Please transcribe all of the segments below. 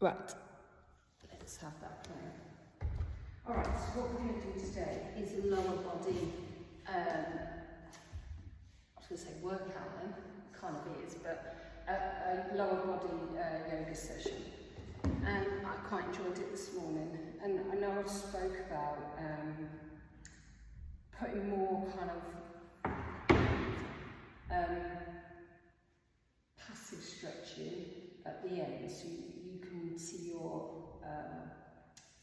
Right, let's have that plan. All right, so what we're going to do today is a lower body, I was going to say workout then, kind of is, but a lower body yoga session. And I quite enjoyed it this morning. And I know I spoke about putting more kind of passive stretching at the end, so you can see your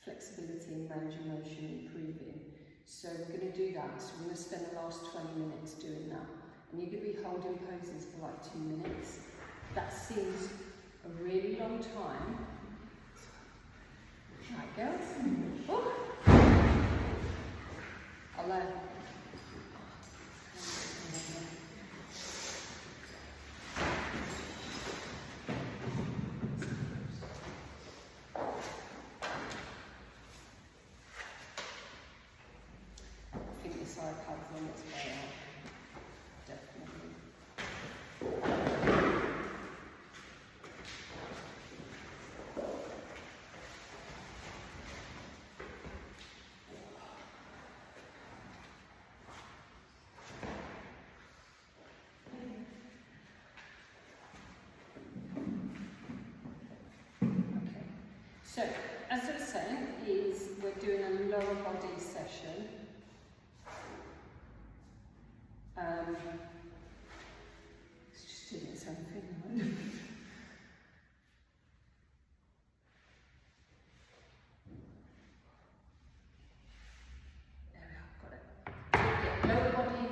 flexibility and range of motion improving. So we're going to do that. So we're going to spend the last 20 minutes doing that. And you're going to be holding poses for like 2 minutes. That seems a really long time. Right, girls. Oh. I'll I think this iPad's on its way out. Definitely. So, as I was saying, we're doing a lower body session. It's just doing its own thing, right? There we are, got it. Yeah, lower body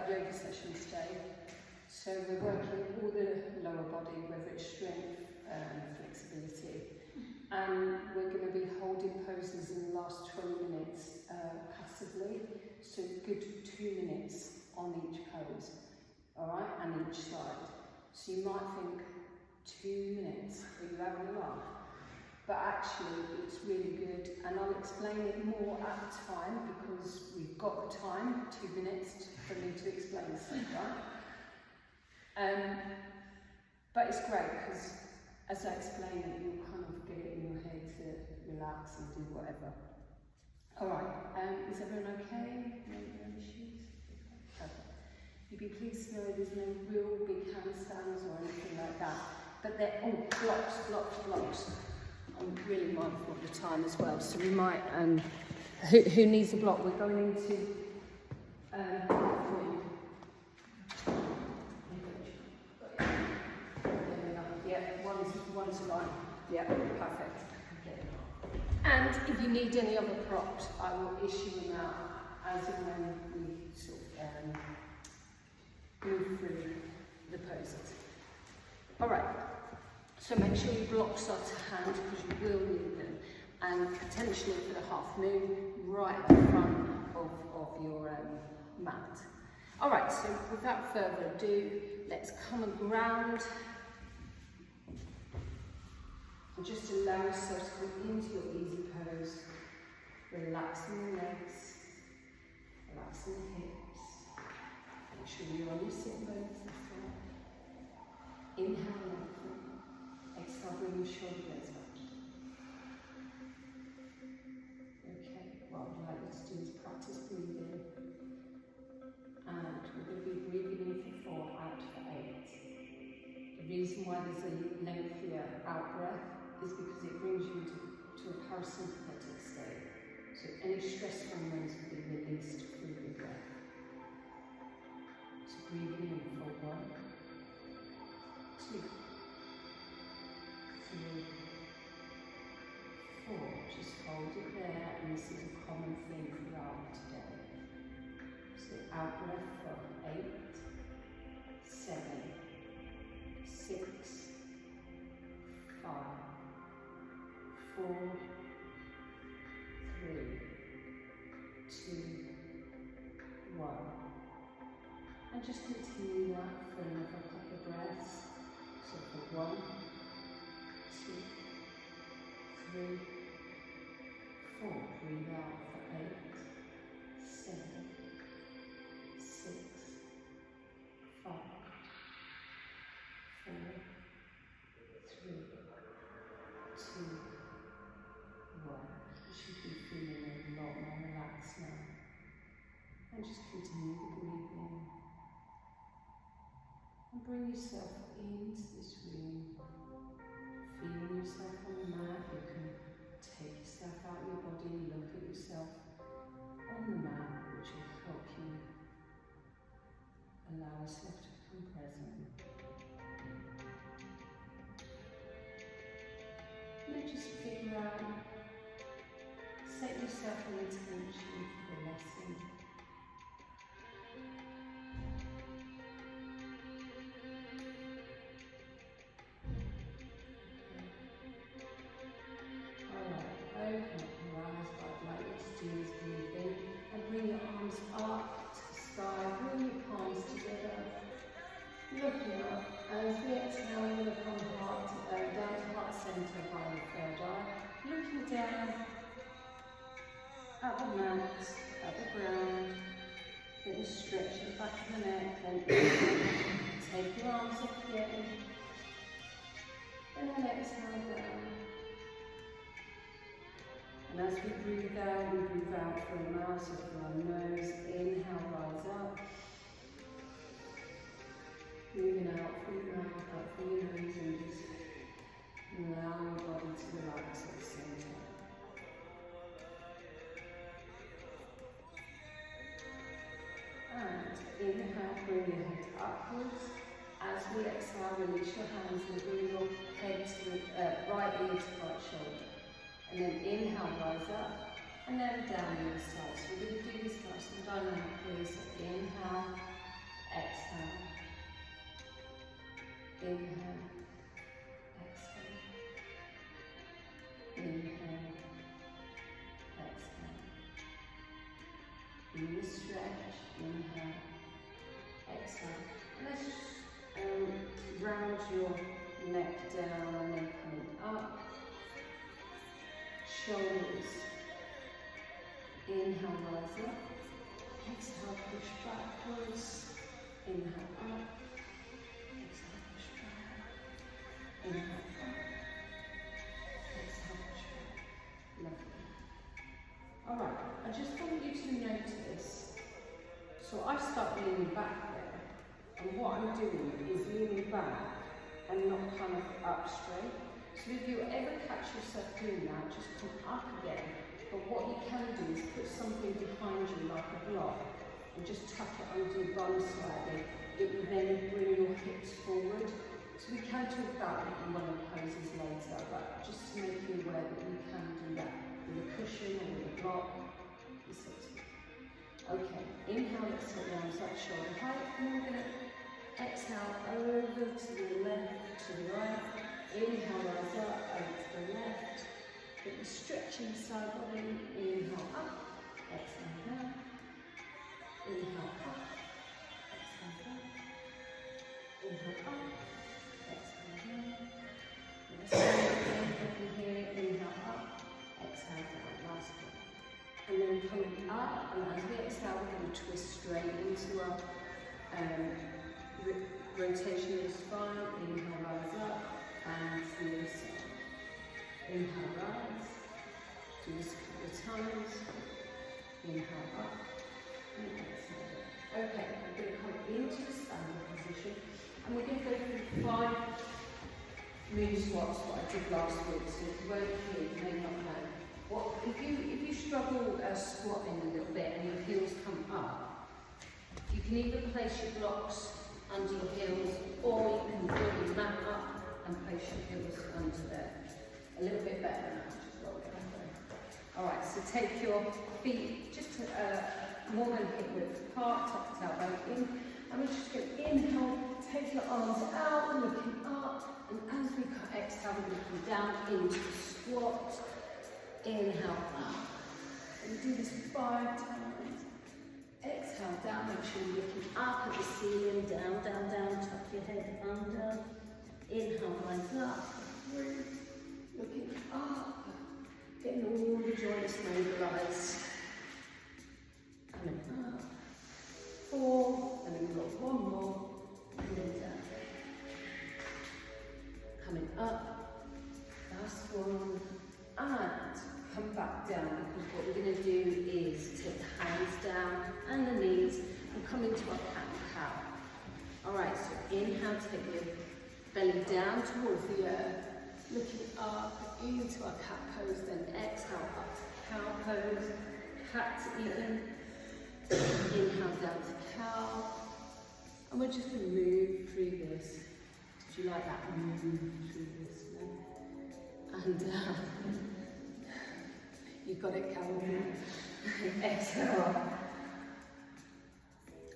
yoga session today. So we're working all the lower body, whether it's strength and flexibility. And we're going to be holding poses in the last 20 minutes passively, so good 2 minutes on each pose, all right, and each side. So you might think, 2 minutes, are you having a laugh? But actually, it's really good, and I'll explain it more at the time because we've got the time, 2 minutes for me to explain stuff, right? But it's great because as I explain it, you'll kind of get it in your head to relax and do whatever. All right, is everyone okay? No issues? Perfect. You'd be pleased to know there's no real big handstands or anything like that. But they're all blocks. I'm really mindful of the time as well. So we might, who needs a block? We're going into, one's fine. Yeah, perfect. And if you need any other props, I will issue them out as and when we sort of move through the poses. All right, so make sure your blocks are to hand because you will need them, and potentially for the half moon right at the front of your mat. All right, so without further ado, let's come and ground. And just allow yourself to come into your easy pose, relaxing the legs, relaxing the hips. Make sure you're on your sit bones, that's right. Inhale, lengthen. Exhale, bring your shoulder blades back. Okay, what I'd like you to do is practice breathing. And we're going to be breathing in for 4, out for 8. The reason why there's a lengthier out breath is because it brings you to a parasympathetic state. So any stress hormones will be released through the breath. So breathing in for 1, 2, 3, 4. Just hold it there, and this is a common thing throughout today. So out breath for 8, 7, 6, 5, 4, 3, 2, 1. And just continue that for another couple of breaths. So for 1, 2, 3, 4. Breathe out for 8, 7, 6, 5, 4, 3, 2, 2, 1. You should be feeling a lot more relaxed now. And just continue the breathing. And bring yourself into this room. Feeling yourself on the mat. You can take yourself out of your body, look at yourself on the mat, which will help you allow yourself to become present. And then just figure out, set yourself an intention for the lesson. Alright, open up your eyes. What I'd like you to do is breathe in and bring your arms up to the sky, bring your palms together, looking up. As we exhale, we're going to come down to heart centre by the third eye, looking down at the mat, at the ground, then stretch the back of the neck, then take your arms up again, and then exhale down. And as we breathe out through the mouth, so through our nose, inhale, rise up. Moving out through your mouth, up through your nose, and just allow your body to relax at the same time. And inhale, bring your head upwards. As we exhale, release your hands and bring your head to the right ear to right shoulder. And then inhale, rise up, and then down the other side. So we're going to do this nice and dynamically. So inhale, exhale. Inhale, exhale. Inhale, exhale. Really stretch, inhale, exhale. And let's just round your neck down and then coming up. Shoulders. Inhale, rise up. Exhale, push backwards. Inhale, up. Exhale, push back. Inhale, up. Exhale, push back. Lovely. Alright, I just want you to notice. So I start leaning back there. And what I'm doing is leaning back and not kind of up straight. So if you ever catch yourself doing that, just come up again. But what you can do is put something behind you like a block and just tuck it under your bum slightly. It will then bring your hips forward. So we can talk about it in one of the poses later, but just to make you aware that you can do that with a cushion or with a block. Okay, inhale, let's take the arms up, shoulder height, and we're going to exhale over to the left, to the right. Inhale, rise up, over to the left. Get the stretch in the side body. Inhale up, exhale down. Inhale up, exhale down. Inhale up, exhale down. Let's go here. Inhale up, exhale down. Last one. And then coming up, and as we exhale, we're going to twist straight into our rotation of the spine. Inhale, rise up. And to the other side. Inhale, rise. Do this a couple of times. Inhale up. And exhale down. Okay, we're going to come into the standing position. And we're going to go through 5 moon squats, what I did last week. So if you weren't here, you may not know. If you struggle squatting a little bit and your heels come up, you can either place your blocks under your heels, or you can pull your mat up and place your heels under there. A little bit better now, just roll it over. Alright, so take your feet just more than hip width apart, tuck the tailbone in, and we're just going to inhale, take your arms out, looking up, and as we exhale, we're going to come down into the squat. Inhale up. And do this 5 times. Exhale down, make sure you're looking up at the ceiling, down, down, down, tuck your head under. Inhale, rise up, through, looking up, getting all the joints mobilised. Coming up, 4, and then we've got 1 more, and then down. Coming up, last one. and come back down, because what we're going to do is take the hands down and the knees and come into our cat-cow. Alright, so inhale, take your belly down towards the earth, looking up into our cat pose, then exhale up to cow pose, cat to even, inhale down to cow, and we're just going to move through this. Did you like that? Move through this, no? And you got it, Calvin. Exhale.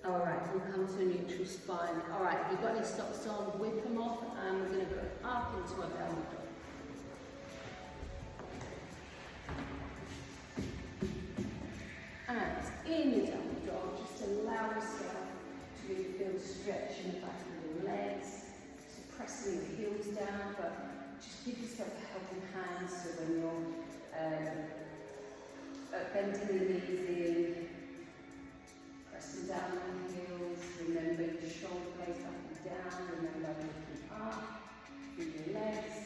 Alright, we'll come to a neutral spine. Alright, if you've got any socks on, whip them off, and we're going to go up into our downward dog. And in your downward dog, just allow yourself to really feel the stretch in the back of your legs, so pressing your heels down, but just give yourself a helping hand, so when you're bending the knees in, pressing down on the heels, remember your shoulder blades back and down, remember looking up through your legs.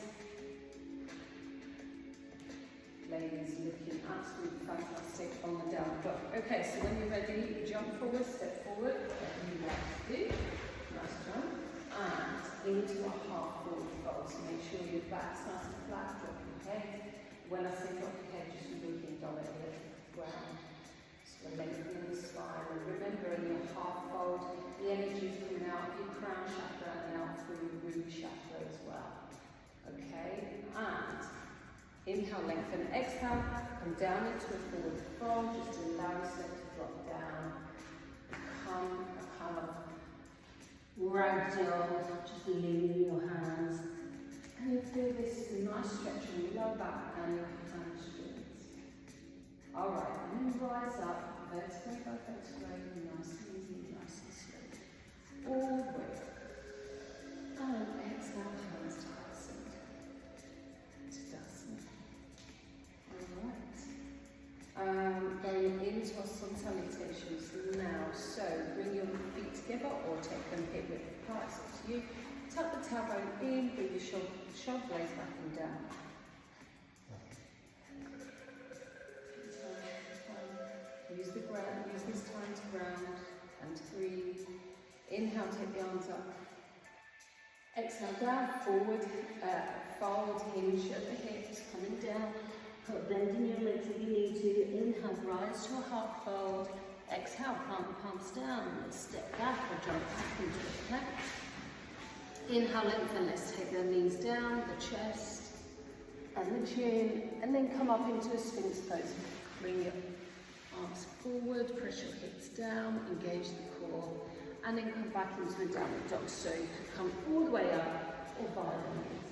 Ladies looking absolutely fantastic on the down dog. Okay, so when you're ready, jump forward, step forward, whatever you like to do. Nice jump. And into a half forward fold. So make sure your back's nice and flat, drop your head. When I say drop your head, just looking directly at the ground. So lengthening the spine. And remember, in your half fold, the energy is coming out of your crown chakra and out through your root chakra as well. Okay, and inhale, lengthen, exhale, come down into a forward fold, just allow yourself to drop down, become a kind of ragdoll, just leaning your hands, and you feel this nice stretch in your lower back and your hamstrings. Alright, and then rise up, vertebrae by vertebrae, nice and easy, nice and slow, all the way up, and exhale, hands to Tadasana. Going into our sun salutations now. So bring your feet together or take them hip width apart, it's up to you. Tuck the tailbone in, bring your shoulder blades back and down. Use the ground, use this time to ground and to breathe. Inhale, take the arms up. Exhale, down, forward, fold, hinge at the hips, coming down. Bending your legs if you need to. Inhale, rise to a half fold. Exhale, plant the palms down. Let's step back or jump back into the plank. Inhale, lengthen. Let's take the knees down, the chest and the chin, and then come up into a Sphinx pose. Bring your arms forward, press your hips down, engage the core, and then come back into a downward dog. So you could come all the way up or by the knees.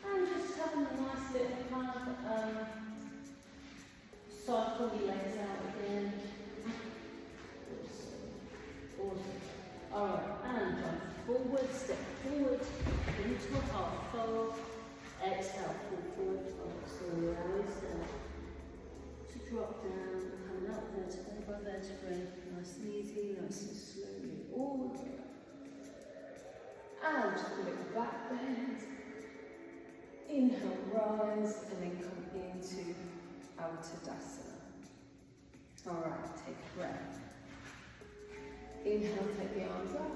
And just having a nice little kind of cycle your legs out again. Awesome. Alright, and jump forward, step forward, into a half fold. Exhale, full forward fold. So allow yourself to drop down, coming up vertebrae by vertebrae. Nice and easy, nice and slowly, all the way up. And just a little back bend. Inhale, rise, and then come into our Tadasana. Alright, take a breath. Inhale, take the arms up.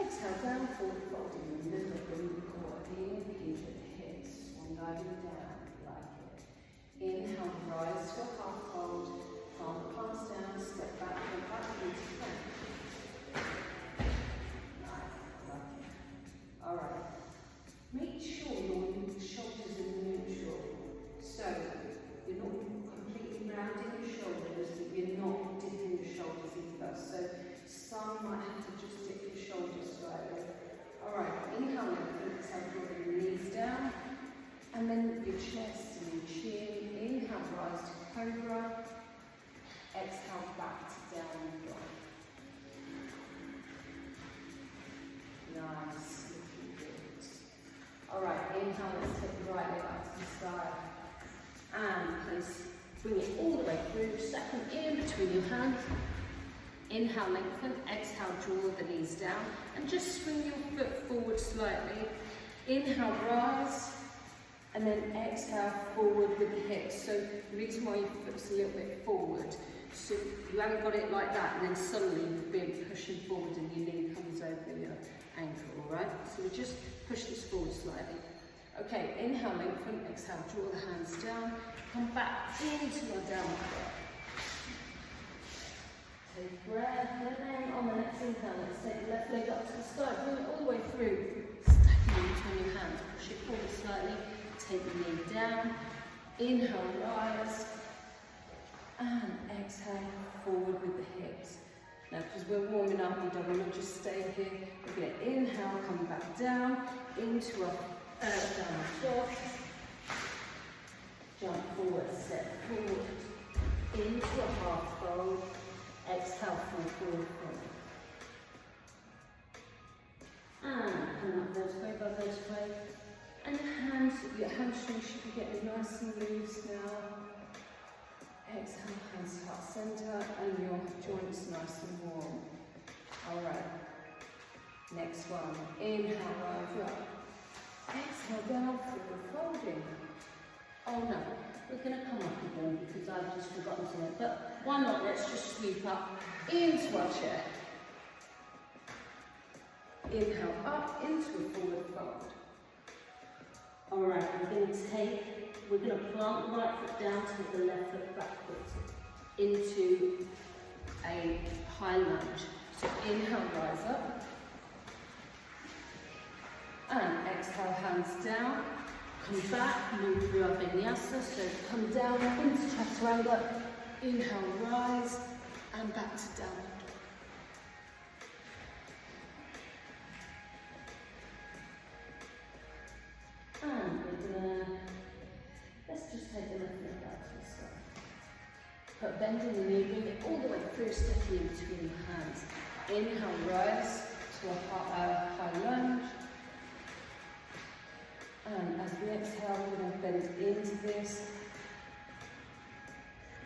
Exhale, down, forward folding. Remember, bring the core in, hinge at the hips, and guiding down like it. Inhale, rise to a half fold. Palm the palms down, step back, and back into plank. Nice, like it. Alright. Make sure your shoulders are neutral. So you're not completely rounding your shoulders, but you're not dipping your shoulders either. So some might have to just dip your shoulders slightly. Alright, inhale, exhale, draw the knees down. And then your chest and your chin. Inhale, rise to cobra. Exhale, back to downward dog. Nice. Alright, inhale, let's take the right leg up to the sky. And please bring it all the way through, second in between your hands. Inhale, lengthen, exhale, draw the knees down. And just swing your foot forward slightly. Inhale, rise. And then exhale forward with the hips. So the reason why your foot's a little bit forward, so you haven't got it like that, and then suddenly you've been pushing forward and your knee comes over your ankle, all right? So we just push this forward slightly. Okay, inhale, lengthen, exhale, draw the hands down, come back into our downward dog. Take a breath, and then on the next inhale, let's take the left leg up to the sky, bring it all the way through, stacking in between your hands, push it forward slightly, take the knee down, inhale, rise, and exhale, forward with the hips. Now, because we're warming up, we don't want to just stay here. We're going to inhale, come back down, into a downward dog, jump forward, step forward, into a half fold, exhale, forward fold. And come up vertebrae by vertebrae. And your hamstrings should be getting nice and loose now. Exhale, hands to heart centre, and your joints nice and warm. Alright, next one. Inhale, rise up. Exhale, down, forward folding. Oh no, we're going to come up again because I've just forgotten something. But why not? Let's just sweep up into our chair. Inhale, up into a forward fold. Alright, we're going to plant the right foot down, take the left foot backwards into a high lunge. So inhale, rise up. And exhale, hands down. Come back, move through our vinyasa. So come down into chaturanga. Inhale, rise. And back to downward. And we're going to, let's just take the left leg out to the sky. Put bending the knee, bring it all the way through, stepping in between your hands. Inhale, rise to a high lunge. And as we exhale, we're going to bend into this.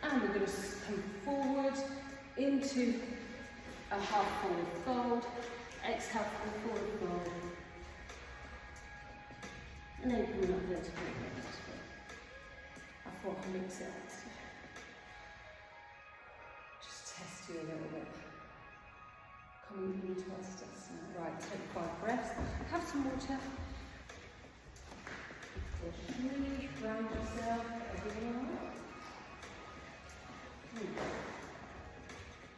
And we're going to come forward into a half forward fold. Exhale, forward fold. And then coming up vertebrae. I thought I'd mix it up. Just test you a little bit. Coming into our steps now. Right, take 5 breaths. Have some water. Really ground yourself. Everything all right?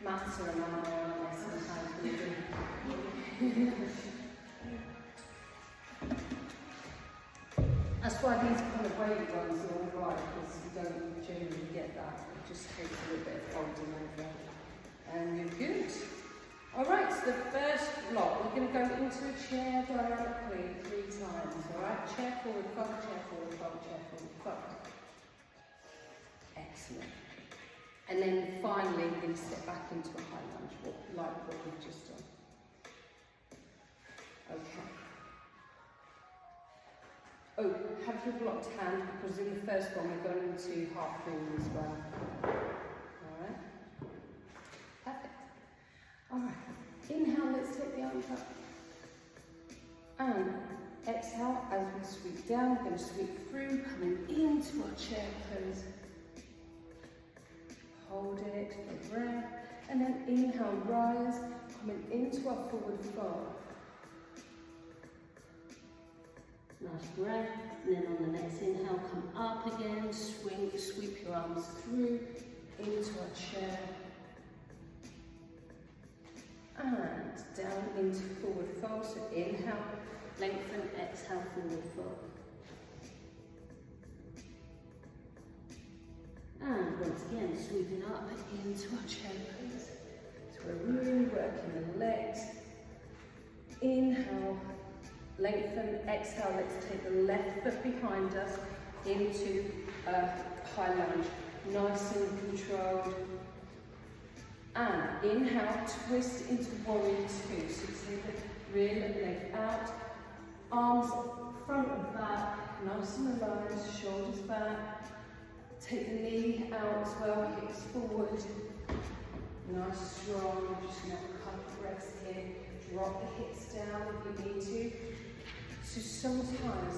Maths are a man, aren't they? Sometimes That's why these kind of weighted ones are all right, because you don't generally get that. It just takes a little bit of folding over. And you're good. Alright, so the first block, we're going to go into a chair dynamically 3 times. Alright, chair forward, fold, chair forward, fold, chair forward, fold. Excellent. And then finally, we're going to step back into a high lunge, like what we've just done. Okay. Oh, have your blocked hand, because in the first one we're going into half forward as well. Alright. Perfect. Alright. Inhale, let's take the arms up. And exhale, as we sweep down, we're going to sweep through, coming into our chair pose. Hold it for breath. And then inhale, rise, coming into our forward fold. Nice breath, and then on the next inhale, come up again, sweep your arms through, into our chair, and down into forward fold, so inhale, lengthen, exhale, forward fold. And once again, sweeping up into our chair pose. So we're really working the legs. Inhale. Lengthen, exhale, let's take the left foot behind us into a high lunge. Nice and controlled. And inhale, twist into warrior 2. So take the rear leg out. Arms front and back, nice and aligned, shoulders back. Take the knee out as well, hips forward. Nice, strong, just now a couple of breaths here. Drop the hips down if you need to. So sometimes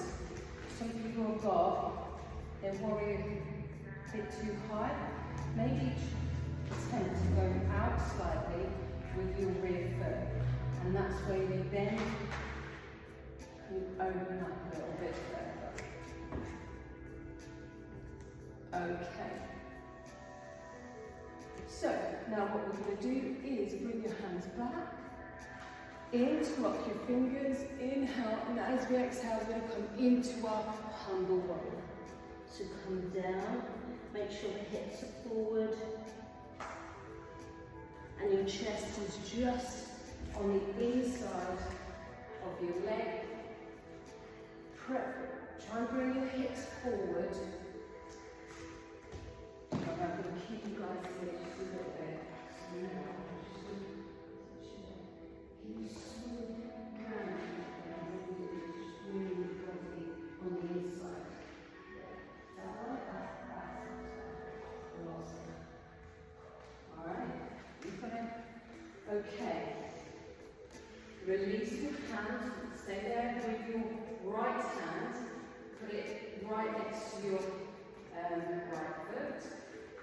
some people have got their warrior a bit too high. Maybe attempt to go out slightly with your rear foot, and that's where you then can open up a little bit further. Okay. So now what we're going to do is bring your hands back, interlock your fingers, inhale, and as we exhale, we're going to come into our humble warrior. So come down, make sure the hips are forward, and your chest is just on the inside of your leg. Try and bring your hips forward. I'm going to keep you guys here just a little bit. So now, can you smooth around and just move your body on the inside? Is that right? That's awesome. Alright, you got it? Okay. Release your hands, stay there with your right hand, put it right next to your right foot,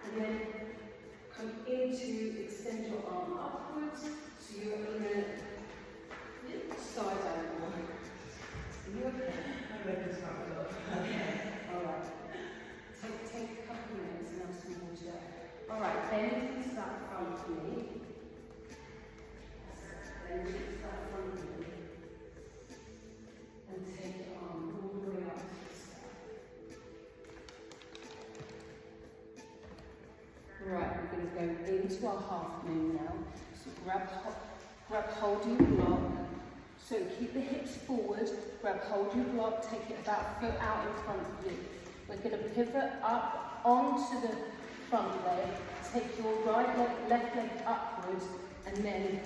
and then come into, extend your arm upwards, so you're in a side angle. Are you okay? I'm ready to start it off. Okay. Alright. Take a couple of minutes and have some water. Alright, bend into that front knee. Bend into that front knee. And take your arm all the way up to the sky. Right, we're going to go into our half moon now. So grab hold of your block. So keep the hips forward, grab hold of your block, take it about a foot out in front of you. We're going to pivot up onto the front leg, take your right leg, left leg upwards, and then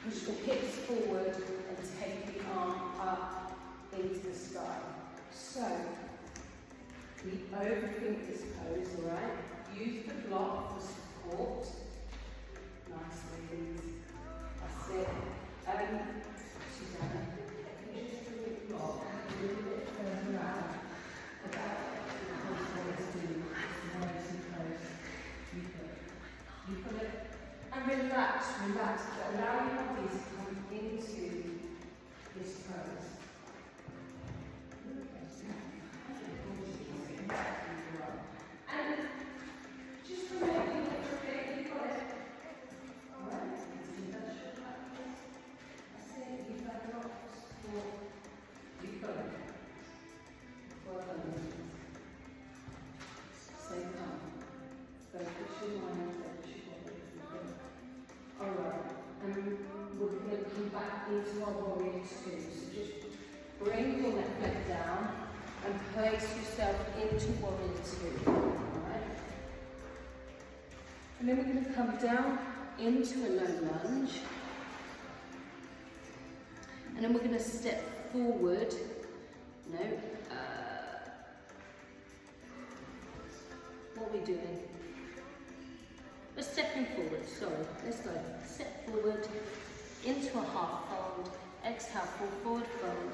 push the hips forward and take the arm up into the sky. So, we overthink this pose, alright? Use the block for support. Nice, ladies. That's it. Susanna, can you just bring the block a little bit further out? About you put it, and relax, but allow your body to come into this pose. And just remember, you've got it. Alright, that's it, you've had a lot of support. You've got it. Well done. Stay calm. Focus your mind, focus your body. Alright, and we're going to come back into our warrior two. So just bring your left leg down and place yourself into warrior two. Alright? And then we're going to come down into a low lunge. And then we're going to step forward. No. What are we doing? We're stepping forward, sorry. Let's go. Step forward into a half fold. Exhale, fall forward fold.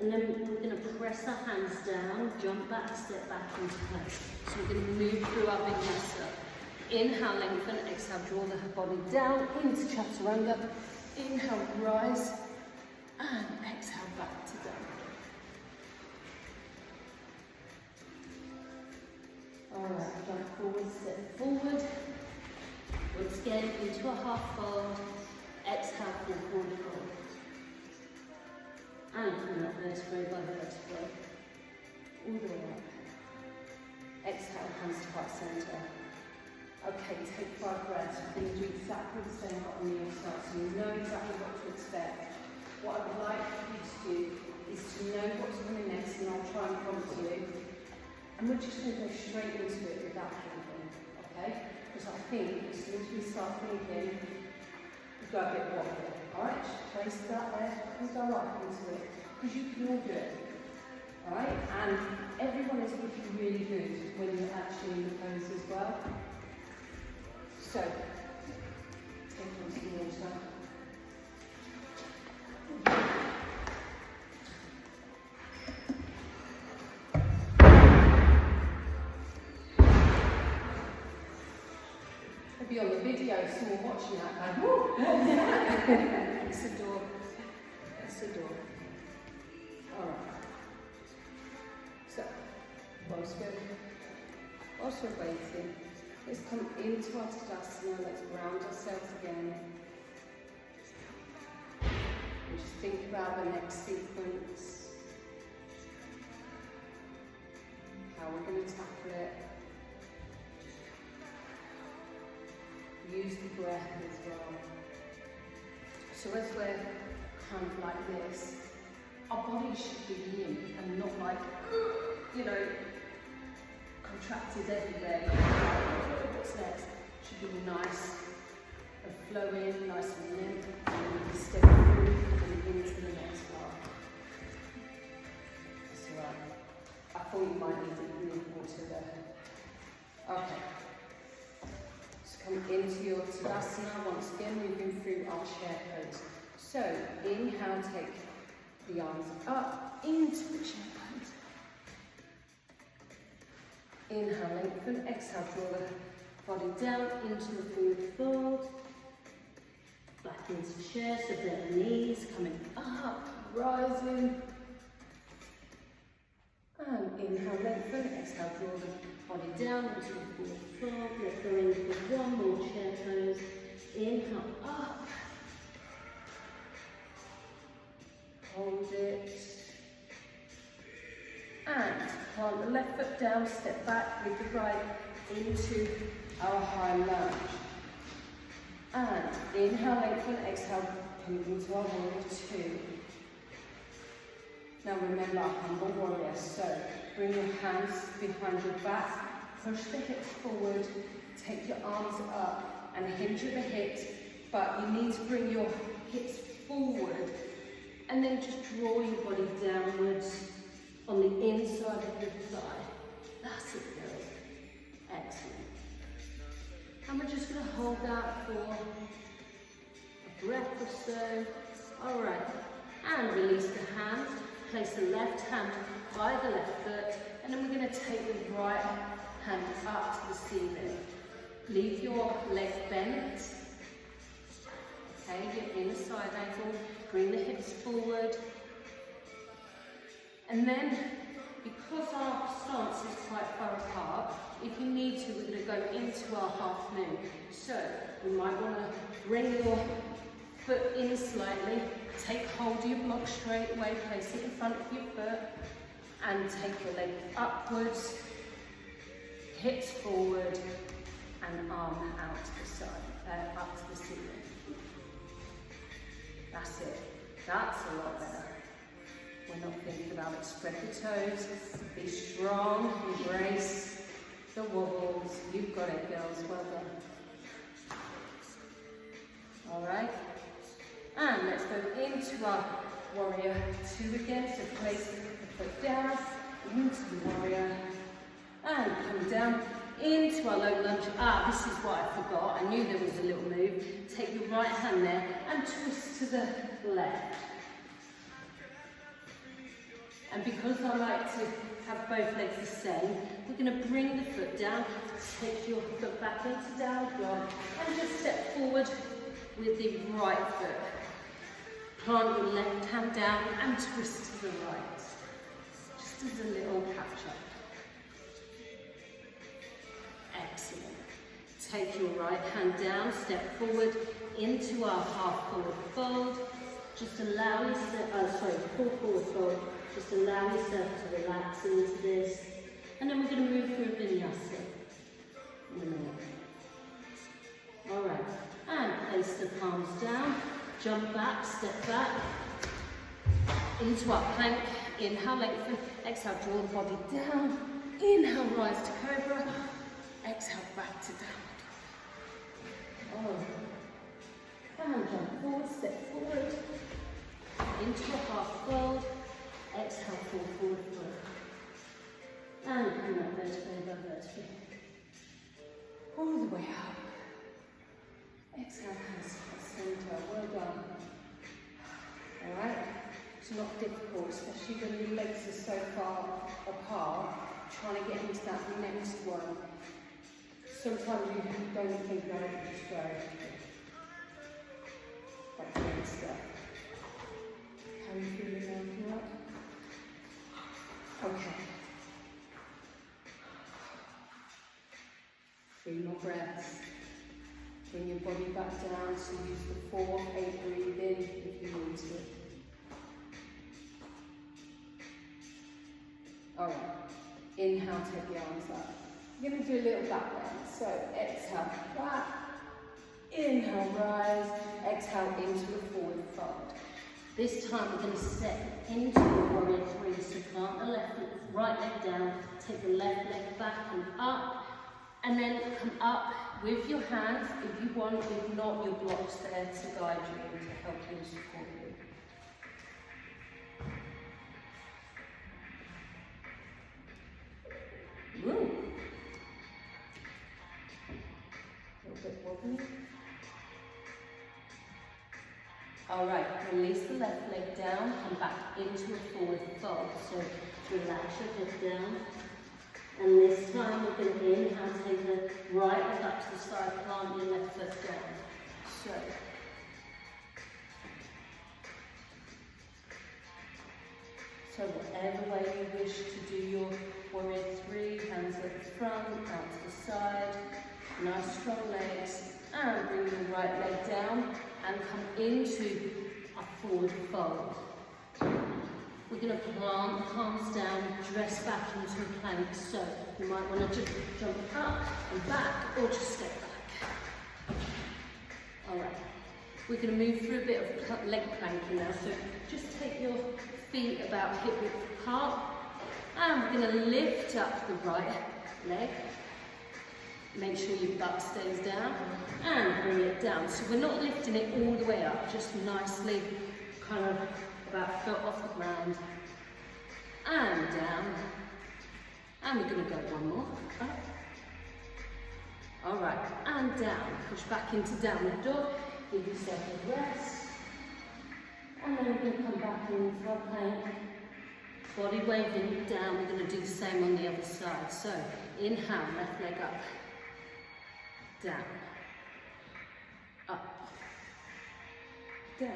And then we're going to press our hands down, jump back, step back into place. So we're going to move through our vinyasa. Inhale, lengthen, exhale, draw the body down into chaturanga. Inhale, rise, and exhale, back to down. Alright, jump forward, step forward. Once again, into a half fold. Exhale, fall forward fold. And come up vertebrae by vertebrae. All the way up. Exhale, hands to heart centre. Okay, take 5 breaths. We're going to do exactly the same on the other side, so you know exactly what to expect. What I would like you to do is to know what's coming next, and I'll try and prompt you. And we're just going to go straight into it without thinking, okay? Because I think as soon as we start thinking, we go a bit wobbly. Alright, place that there and go right into it. Because you can all do it. Alright? And everyone is looking really good when you're actually in the pose as well. So, take on some water. be on the video, someone watching that, like, whoa, what was that? It's a door. It's a door. Alright. So, whilst we're waiting, let's come into our Tadasana, let's ground ourselves again. And just think about the next sequence. How we're going to tackle it. Use the breath as well. So as we're kind of like this, our body should be limp and not like, you know, contracted everywhere. What's next? Should be nice and flowing, nice and limp, and we step through and into the next one. That's alright. I thought you might need water there. Okay. Come into your Tadasana, once again moving through our chair pose. So, inhale, take the arms up into the chair pose. Inhale, lengthen, exhale, draw the body down into the forward fold. Back into chair, so the knees coming up, rising. And inhale, lengthen, exhale, draw the body down into the forward fold. Let's go in for one more chair pose. Inhale, up. Hold it. And plant the left foot down, step back with the right into our high lunge. And inhale, lengthen, exhale, come into our warrior two. Now remember our humble warrior, so bring your hands behind your back, push the hips forward, take your arms up and hinge at the hips, but you need to bring your hips forward and then just draw your body downwards on the inside of your thigh. That's it, girls. Excellent. And we're just going to hold that for a breath or so. All right. And release the hand. Place the left hand by the left foot, and then we're going to take the right hand up to the ceiling. Leave your leg bent. Okay, your inner side angle. Bring the hips forward. And then, because our stance is quite far apart, if you need to, we're going to go into our half moon. So, we might want to bring your foot in slightly. Take hold of your block straight away, place it in front of your foot, and take your leg upwards, hips forward, and arm out to the side, up to the ceiling. That's it. That's a lot better. We're not thinking about it. Spread the toes, be strong, embrace the wobbles. You've got it, girls. Well done. All right. And let's go into our warrior two again. So place the foot down, into the warrior, and come down into our low lunge. This is what I forgot. I knew there was a little move. Take your right hand there and twist to the left. And because I like to have both legs the same, we're going to bring the foot down, take your foot back into downward dog, and just step forward with the right foot. Plant your left hand down and twist to the right. Just as a little catch up. Excellent. Take your right hand down, step forward into our half forward fold. Just allow yourself, full forward fold. Just allow yourself to relax into this. And then we're going to move through vinyasa in a minute. Alright, and place the palms down. Jump back, step back, into our plank. Inhale, lengthen, exhale, draw the body down. Inhale, rise to cobra. Exhale, back to downward dog. And jump forward, step forward. Into a half fold. Exhale, fall forward foot. And come up vertebrae above vertebrae. All the way up. Exhale, hands to the centre. Well done. Alright? It's not difficult, especially when your legs are so far apart, trying to get into that next one. sometimes you don't think about it, just go like doing stuff. How are you feeling now? Okay. 3 more breaths. Bring your body back down, so use the 4-8 breathe in if you need to. Alright, inhale, take the arms up. You're going to do a little back bend. So exhale, back. Inhale, rise. Exhale into a forward fold. This time we're going to step into a warrior 3. So plant the right leg down, take the left leg back and up. And then come up with your hands if you want, if not, your blocks there to guide you and to help you and support you. Woo. A little bit wobbly. Alright, release the left leg down and back into a forward fold. So relax your head down. And this time we're going to inhale, take the right leg up to the side, plant your left foot down. So whatever way you wish to do your warrior 3, hands at the front, out to the side, nice strong legs, and bring your right leg down and come into a forward fold. We're going to plant the palms down, dress back into a plank. So you might want to just jump up and back or just step back. Alright, we're going to move through a bit of leg planking now. So just take your feet about hip width apart and we're going to lift up the right leg. Make sure your butt stays down and bring it down. So we're not lifting it all the way up, just nicely kind of about foot off the ground and down, and we're going to go one more up. Alright, and down, push back into downward dog, give yourself a rest, and then we're going to come back into our plank, body waving down. We're going to do the same on the other side. So inhale, left leg up, down, up, down.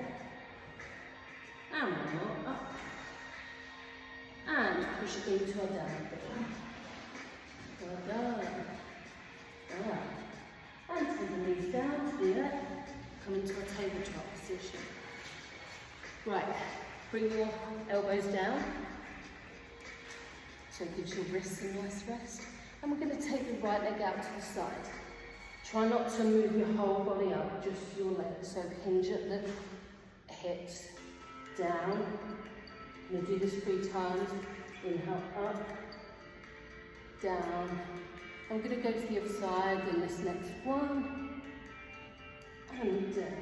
And one more, up. And push into our down dog. Well done. Alright. And take the knees down to the earth. Come into a tabletop position. Right. Bring your elbows down. So it gives your wrists a nice rest. And we're going to take the right leg out to the side. Try not to move your whole body up, just your legs. So hinge at the hips. Down. I'm going to do this 3 times. Inhale, up, down. I'm going to go to the other side in this next one. And down.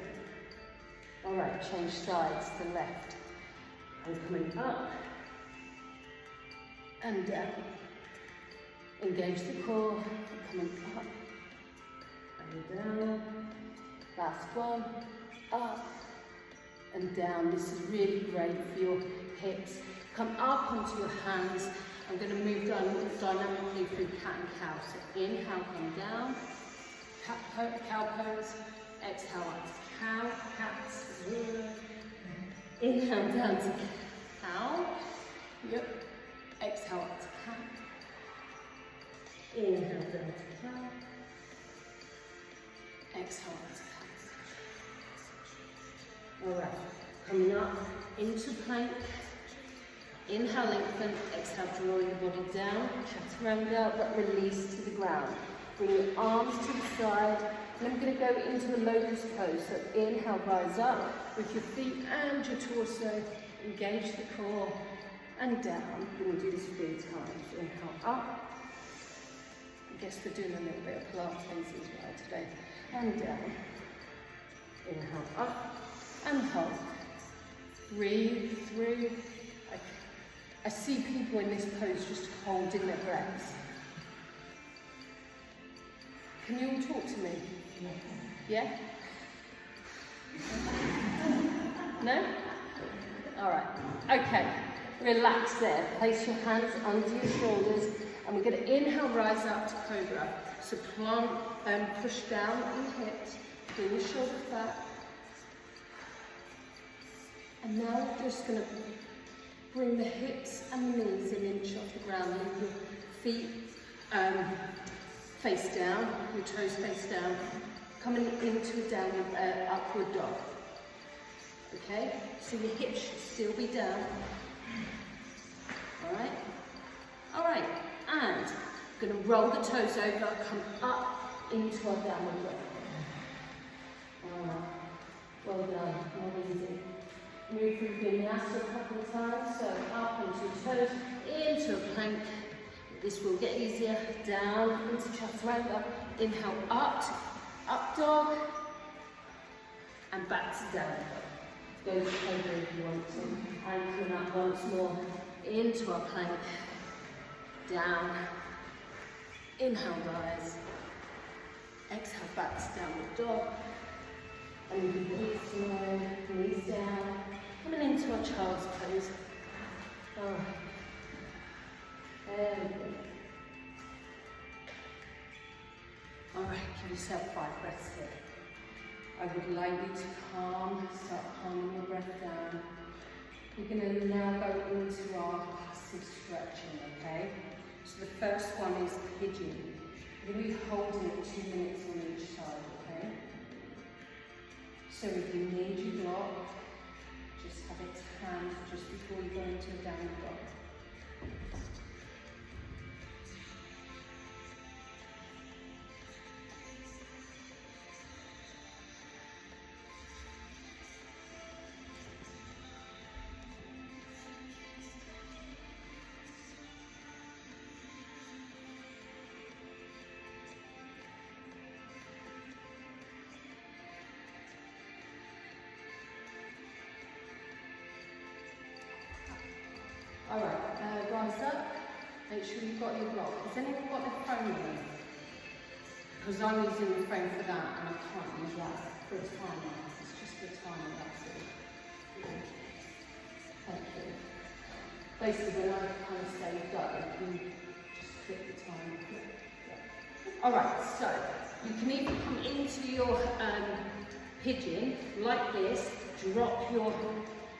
Alright, change sides to left. I'm coming up. And down. Engage the core. Coming up. And down. Last one. Up. And down. This is really great for your hips. Come up onto your hands. I'm going to move dynamically through cat and cow. So inhale, come down. Cow pose. Exhale up to cow. Cats. Inhale down to cow. Yep. Exhale up to cat. Inhale down to cow. Exhale up to cat. Alright, coming up into plank. Inhale, lengthen. Exhale, draw your body down. Chaturanga, but release to the ground. Bring your arms to the side. And I'm going to go into a locust pose. So inhale, rise up with your feet and your torso. Engage the core. And down. We're going to do this 3 times. Inhale, up. I guess we're doing a little bit of Pilates as well today. And down. Inhale, up. And hold. Breathe through. I see people in this pose just holding their breaths. Can you all talk to me? Yeah? No? Alright. Okay. Relax there. Place your hands under your shoulders And we're going to inhale, rise up to cobra. So plant and push down in hips, bring your shoulder back. And now we're just going to bring the hips and the knees an inch off the ground. Leave your feet face down, your toes face down, coming into a downward, upward dog. Okay, so your hips should still be down. All right, and we're going to roll the toes over, come up into our downward dog. Well done, not easy. Move through vinyasa a couple of times, so up onto your toes, into a plank. This will get easier. Down into chaturanga. Inhale up to up dog, and back to down dog. Go to cobra if you want to. And coming up once more into our plank. Down. Inhale, rise. Exhale, back to downward dog. And release low, knees down. Coming into our child's pose. Alright. There we go. Alright, give yourself 5 breaths here. I would like you to start calming your breath down. We're going to now go into our passive stretching, okay? So the first one is pigeon. We're going to be holding it 2 minutes on each side, okay? So if you need your block, just have it to hand just before you go into a downward dog. Alright, rise up, make sure you've got your block. Has anyone got their phone on? Because I'm using the phone for that and I can't use that for a timer. It's just a timer, that's it. Thank you. Basically, when I kind of say go, you just click the timer. Alright, so you can either come into your pigeon like this, drop your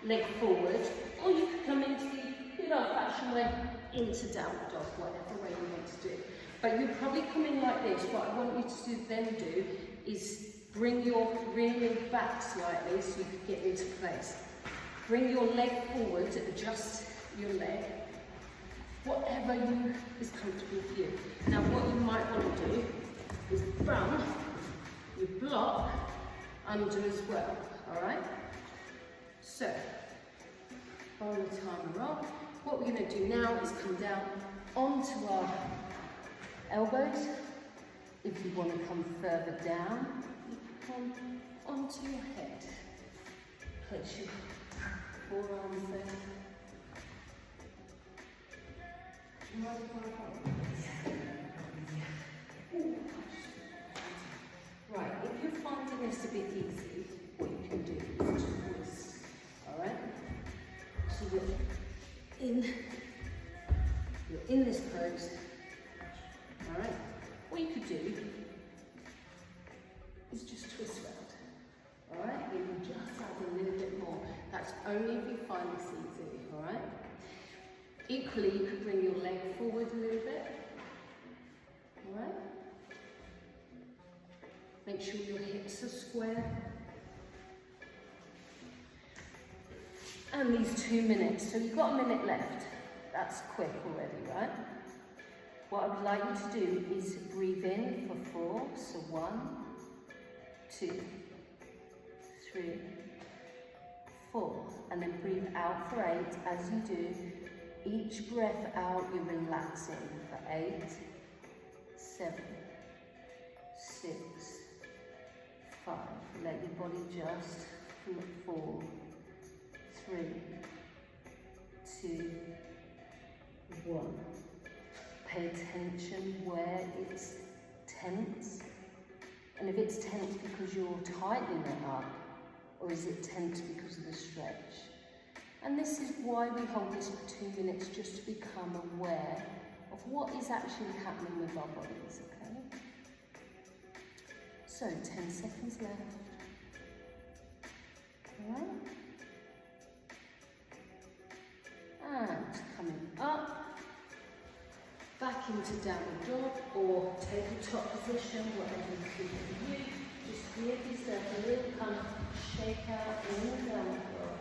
leg forward, or you can come into the old-fashioned way into downward dog, whatever way you want to do. But you probably come in like this. What I want you to then do is bring your rear leg back slightly so you can get into place. Bring your leg forward, adjust your leg, whatever is comfortable for you. Now what you might want to do is bring your block under as well, alright? So, follow the timer on. What we're going to do now is come down onto our elbows. If you want to come further down, you can come onto your head. Place your forearms there. Right, if you're finding this a bit easy, what you can do is twist, alright? So you're in this pose, alright? What you could do is just twist round, alright? You can just add a little bit more. That's only if you find this easy, alright? Equally, you could bring your leg forward a little bit, alright? Make sure your hips are square. And these 2 minutes, so you've got a minute left. That's quick already, right? What I would like you to do is breathe in for 4, so 1, 2, 3, 4, and then breathe out for 8. As you do, each breath out you're relaxing for 8, 7, 6, 5. Let your body adjust from 4, 3, 2, 1. Pay attention where it's tense. And if it's tense because you're tightening it up, or is it tense because of the stretch? And this is why we hold this for 2 minutes, just to become aware of what is actually happening with our bodies, okay? So 10 seconds left. Alright. And coming up, back into downward dog or tabletop position, whatever you feel for you. Just give yourself a little kind of shake out in the downward dog.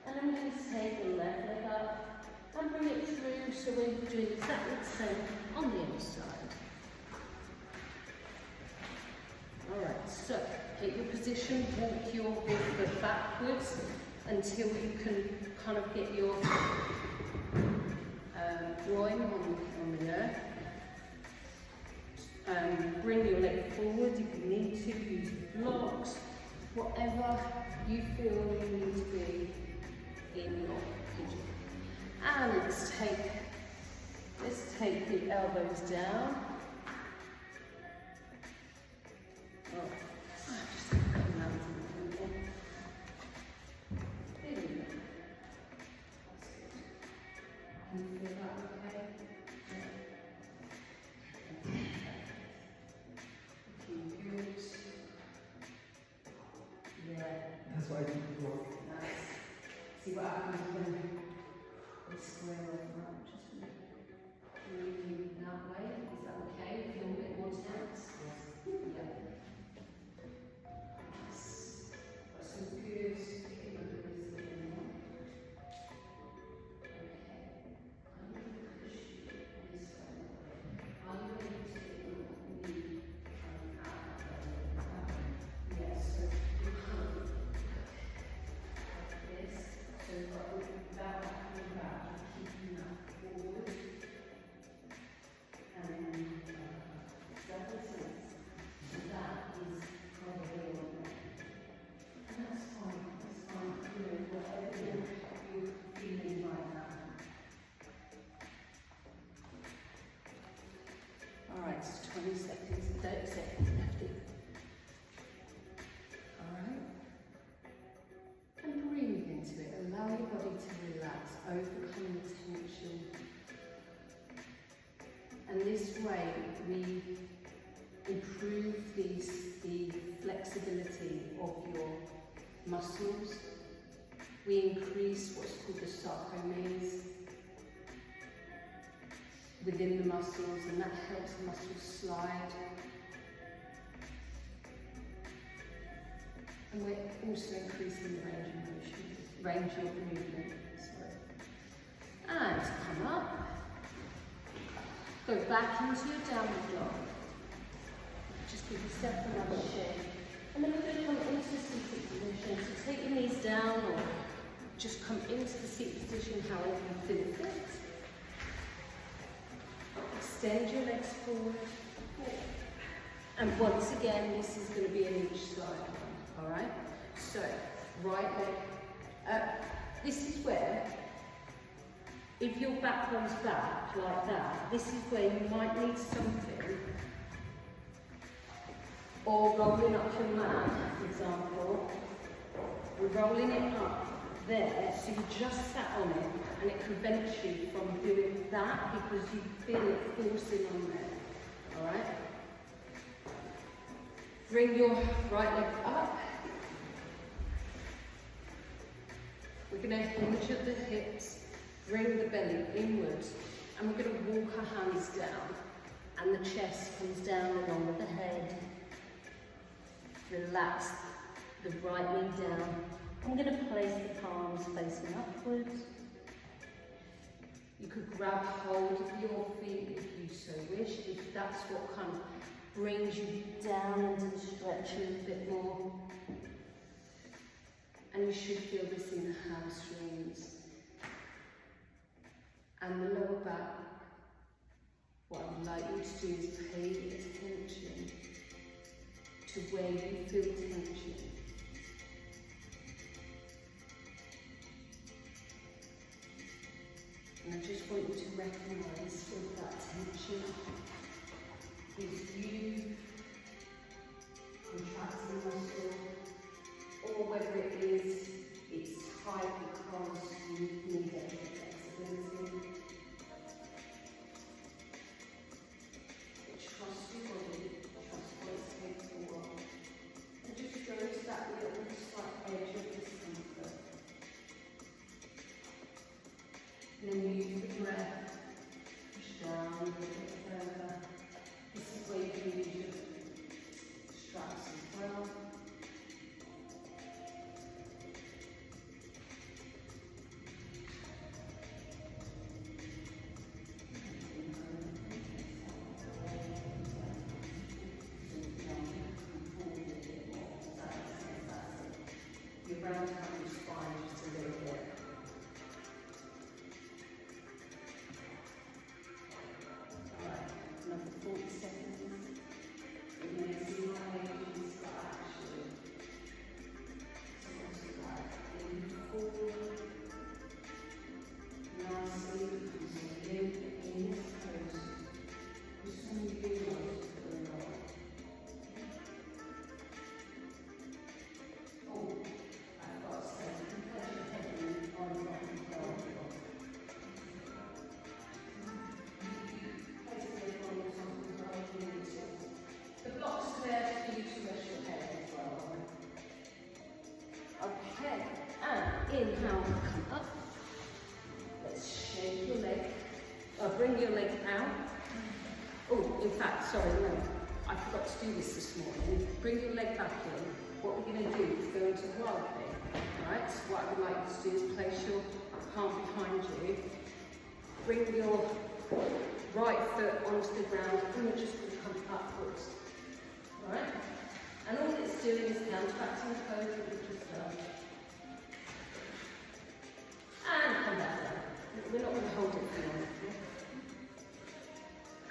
And then we're going to take the left leg up and bring it through, so we're doing exactly the same on the other side. Alright, so take your position, walk your big foot backwards until you can kind of get your groin on the earth. Bring your leg forward if you need to, use the blocks, whatever you feel you need to be in your pigeon. And let's take the elbows down. Oh, just come out a little bit. There we go. Can you feel that okay? Looking good. Yeah. That's what I did before. Nice. See what happens when we square over up. Just moving that way. Is that okay? Feel a bit more tense? Yeah. Nice. Got some good capabilities in there. Okay. I'm going to push you this way. Are you ready to get your knee out? Yes. So you kind of like this. So without coming back, keeping that forward. And then double sense. That is probably on there. And that's fine. You know, whatever you're feeling right now. Alright, so 20 seconds, 30 seconds left. Alright. And breathe into it. Allow your body to relax, overcome the tension. And this way we improve the flexibility of your muscles. We increase what's called the sarcomeres within the muscles, and that helps the muscles slide. And we're also increasing the range of movement. Sorry. And come up. Go back into your downward dog. Just give yourself another shake. And then we're going to come into the seated position. So take your knees down or just come into the seated position however you feel fit. Extend your legs forward. And once again, this is going to be on each side. Alright? So, right leg up. This is where, if your back goes back like that, this is where you might need something, or rolling up your mat, for example. We're rolling it up there, so you just sat on it, and it prevents you from doing that because you feel it forcing on there. Alright? Bring your right leg up. We're going to hinge at the hips. Bring the belly inwards, and we're going to walk our hands down, and the chest comes down along with the head. Relax the right knee down. I'm going to place the palms facing upwards. You could grab hold of your feet if you so wish, if that's what kind of brings you down into the stretch a little bit more. And you should feel this in the hamstrings and the lower back. What I would like you to do is pay attention to where you feel tension. And I just want you to recognise if that tension is you contracting the muscle, or whether it's tight because you need extra flexibility. out. Oh, in fact, sorry, no, I forgot to do this morning. Bring your leg back in. What we're going to do is go into walloping, right? So what I would like you to do is place your palm behind you. Bring your right foot onto the ground and you're just going to come upwards, right? And all it's doing is counteracting the pose that we've just done. And come back down. We're not going to hold it for long.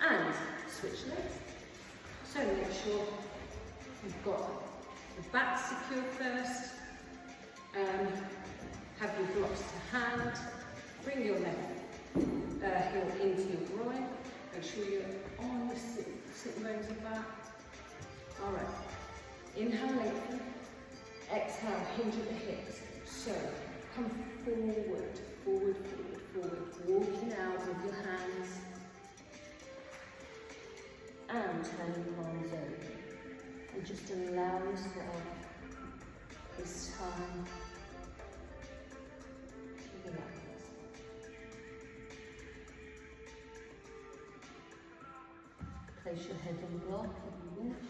And switch legs. So make sure you've got the back secure first. Have your blocks to hand. Bring your left heel into your groin. Make sure you're on the sitting bones of back. Alright. Inhale, lengthen. Exhale, hinge at the hips. So come forward, forward, forward, forward. Walking out with your hands. And turn your palms over. And just allow yourself this time to relax. Place your head on block if you wish.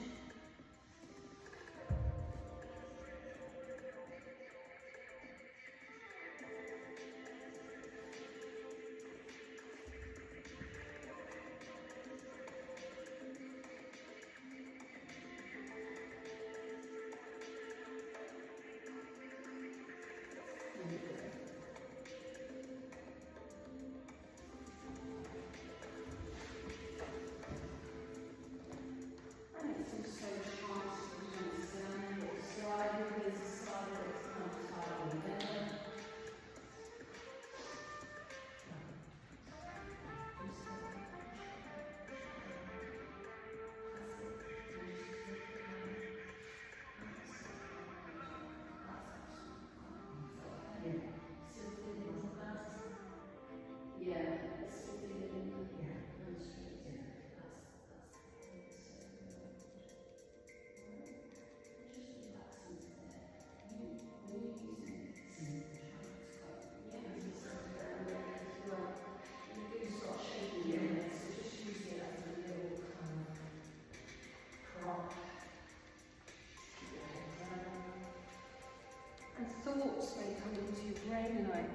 Thoughts may come into your brain like,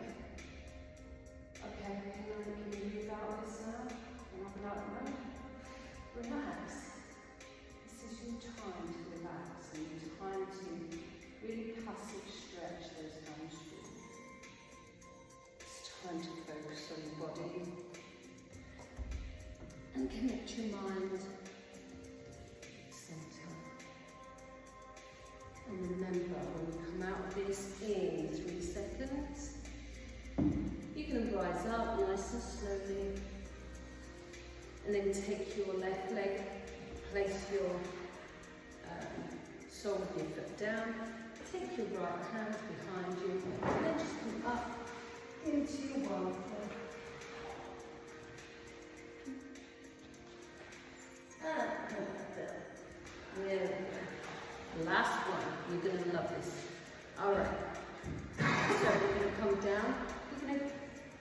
okay, can you move out of this now? Can I out now? Relax. This is your time to relax and your time to really passive stretch those hamstrings. It's time to focus on your body and connect your mind. And remember, when we come out of this in 3 seconds, you can rise up nice and slowly, and then take your left leg, place your sole of your foot down, take your right hand behind you, and then just come up into your wildflower. And come back down. There we go. Last one, you're going to love this. Alright, so we're going to come down, we're going to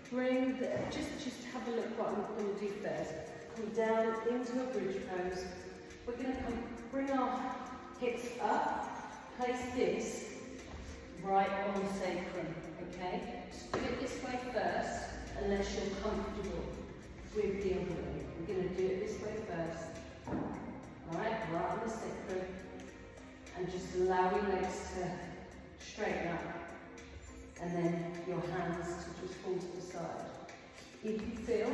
bring the, just have a look what I'm going to do first. Come down into a bridge pose. We're going to bring our hips up, place this right on the sacrum, okay? Just do it this way first, unless you're comfortable with the other way. We're going to do it this way first. Alright, right on the sacrum. And just allow your legs to straighten up, and then your hands to just fall to the side. If you feel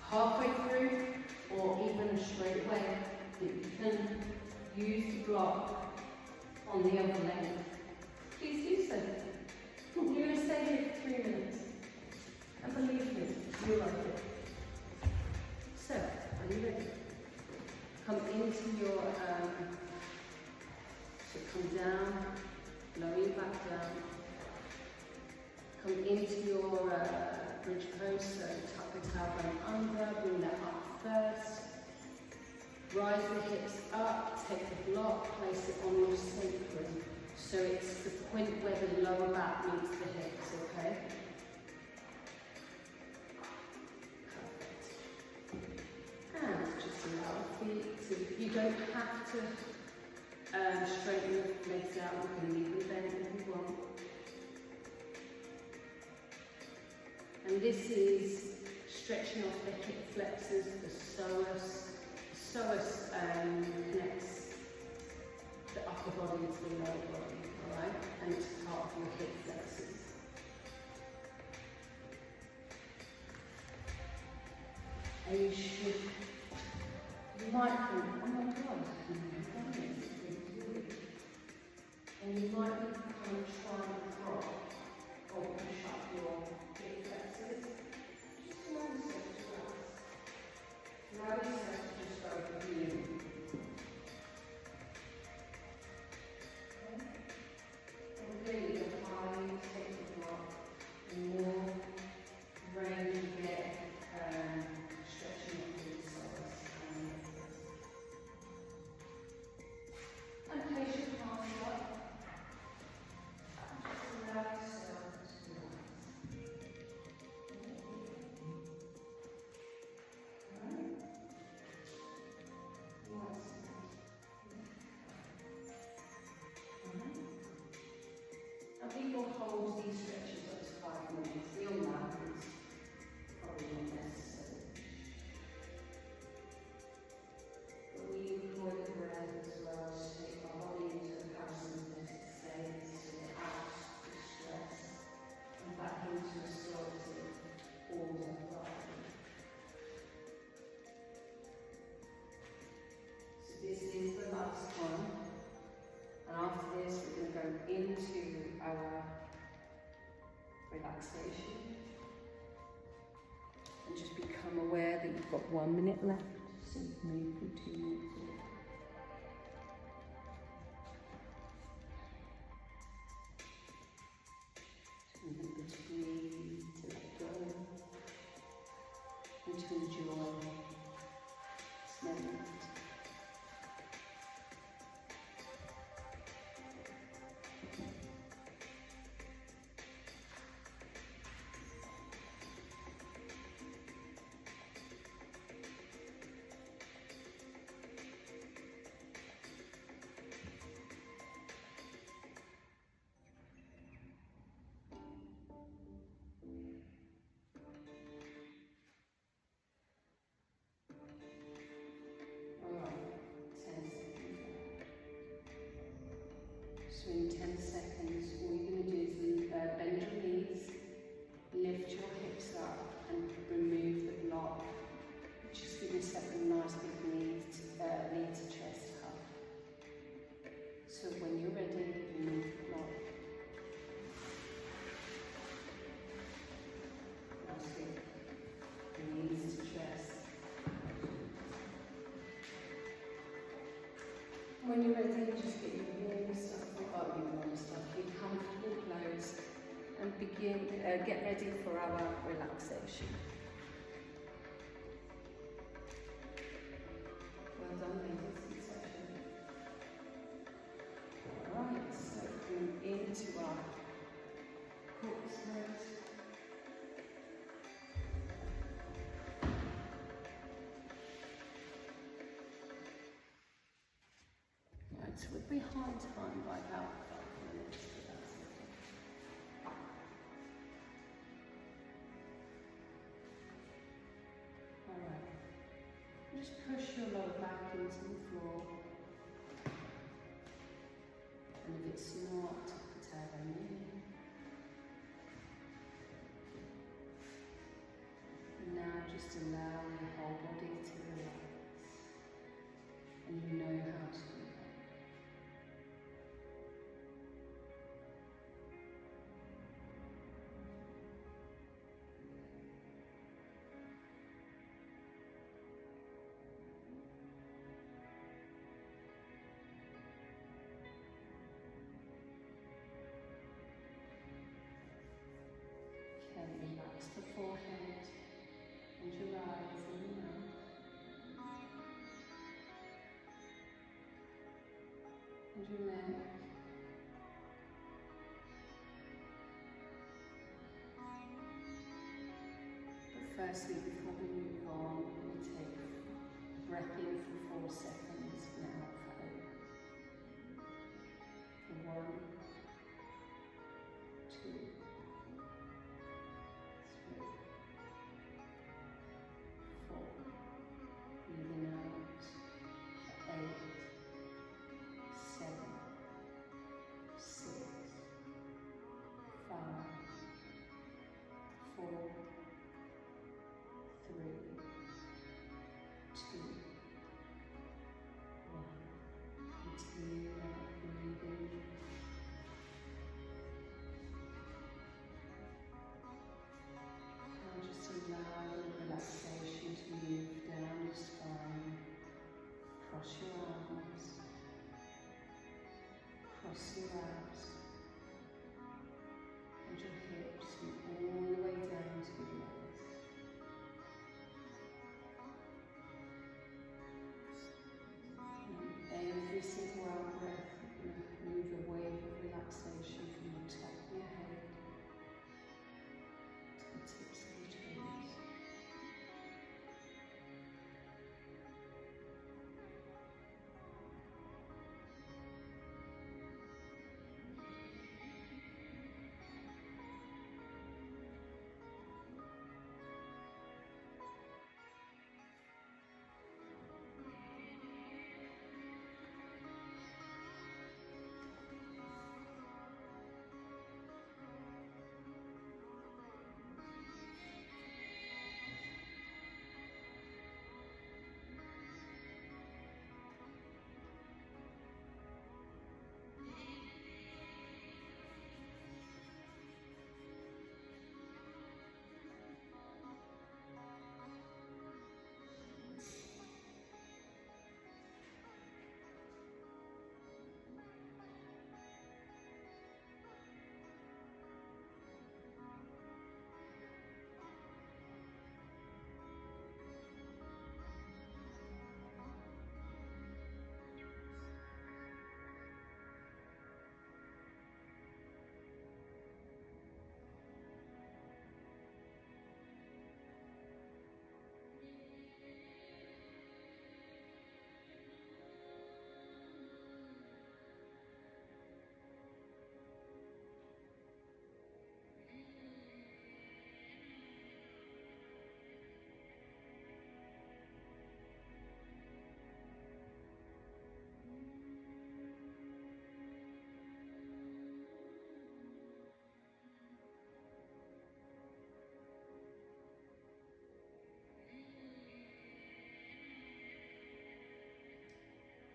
halfway through or even straight away that you can use the block on the other leg, please do so. You're going to stay here for 3 minutes, and believe me, you'll like it. So, are you ready? Come into your so come down, lower your back down, come into your bridge pose, so tuck the tailbone under, bring that up first, rise the hips up, take the block, place it on your sacrum, so it's the point where the lower back meets the hips, okay? Perfect. sleep. You don't have to straighten your legs out. You can leave them bent if you want. And this is stretching off the hip flexors, the psoas. The psoas connects the upper body to the lower body, alright? And it's part of your hip flexors. And you might think, oh my God, and you might kind of try and drop or push up your hip flexors. Just allow yourself to relax. Allow yourself to just go in. And really, the higher you take the block, the more range you get stretching up through the psoas. And place your palms up. Just allow yourself to relax. And people hold these stretches up to 5 minutes. Beyond that, it's probably not necessary. But we employ the breath as well to take our body into a parasympathetic state, so we're out of stress and back into restorative order. So this is the last one. And after this, we're going to go into our relaxation. And just become aware that you've got 1 minute left. So move for 2 minutes. Remember to breathe, to let go, and to enjoy this moment. So in 10 seconds, all you're going to do is bend your knees, lift your hips up and remove the block. Just give yourself a nice big knee to chest hug. So when you're ready, remove the block. Nice big knees to chest. When you're ready, just get your warm stuff, your comfortable clothes, and begin, get ready for our relaxation. Well done, ladies and gentlemen. Alright, so come into our corpse mode. So we're behind time by about 5 minutes, but that's okay. Alright, just push your lower back into the floor, and if it's not, tuck the tailbone in. And now just allow your whole body to relax, and you know how to do that. Relax the forehead and your eyes and your mouth. And your neck. But firstly, before we move on, we take a breath in for 4 seconds.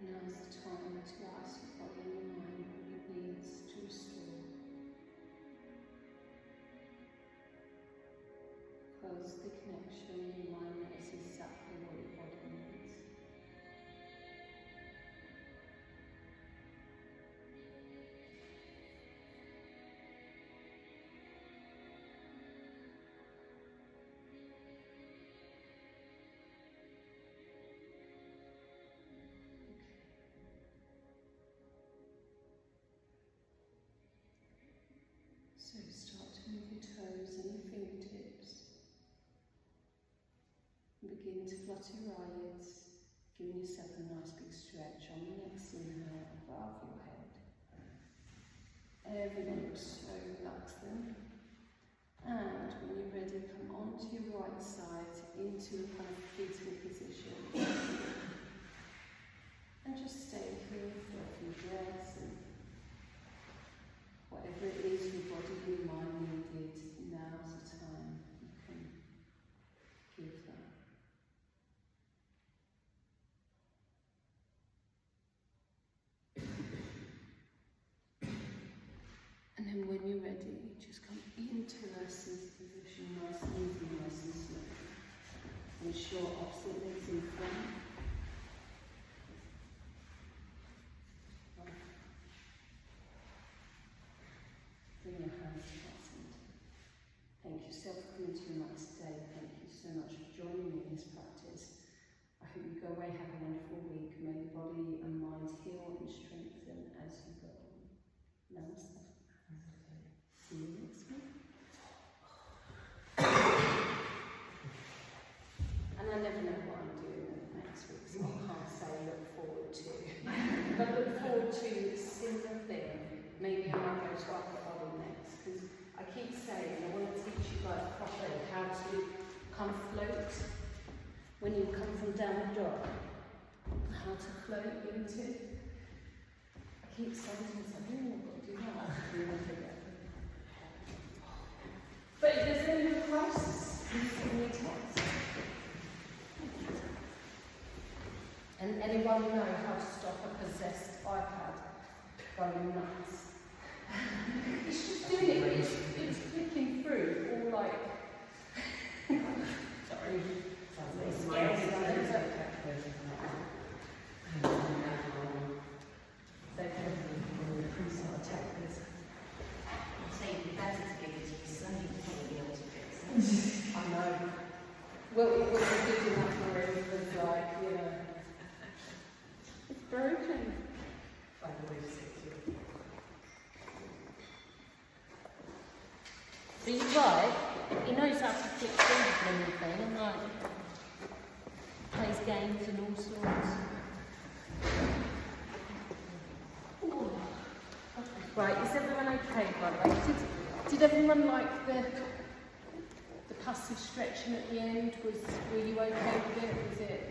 Now's the time to ask your body and your mind what it needs to restore. Because the connection in your mind knows exactly what your body needs. So start to move your toes and your fingertips. And begin to flutter your eyelids, giving yourself a nice big stretch on the next inhale above your head. Everything looks slow, relax them. And when you're ready, come onto your right side into a kind of fetal position. And just stay here for a few breaths, and whatever it is your body and your mind needed, now's the time you can give that. And then when you're ready, just come into a seated position, nice and easy, nice and slow. Ensure opposite legs in front. Bring your hands to that centre. Thank yourself for coming to your mat today. Thank you so much for joining me in this practice. I hope you go away, have a wonderful week. May your body and mind heal and strengthen as you go on. Namaste. See you next week. And I never know what I'm doing next week, so I can't say look forward to. But look forward to a similar thing. Maybe I might go to upper body next, because I keep saying I want to teach you guys properly how to come float when you come from down the dog. How to float into. I keep saying to myself, oh, I've got to do that. And I forget. But if there's any requests, please send me a text. And anyone know how to stop a possessed iPad going nuts? It's just doing it, it's flicking through, all like. Sorry. It's scary, isn't it? I know. Well, it wasn't good enough for him, it was like, you know. It's broken. By the way, So he's right, he knows how to flip through the blooming thing and like plays games and all sorts. Right, is everyone okay, by the way? Did everyone like the passive stretching at the end? Were you okay with it? Was it?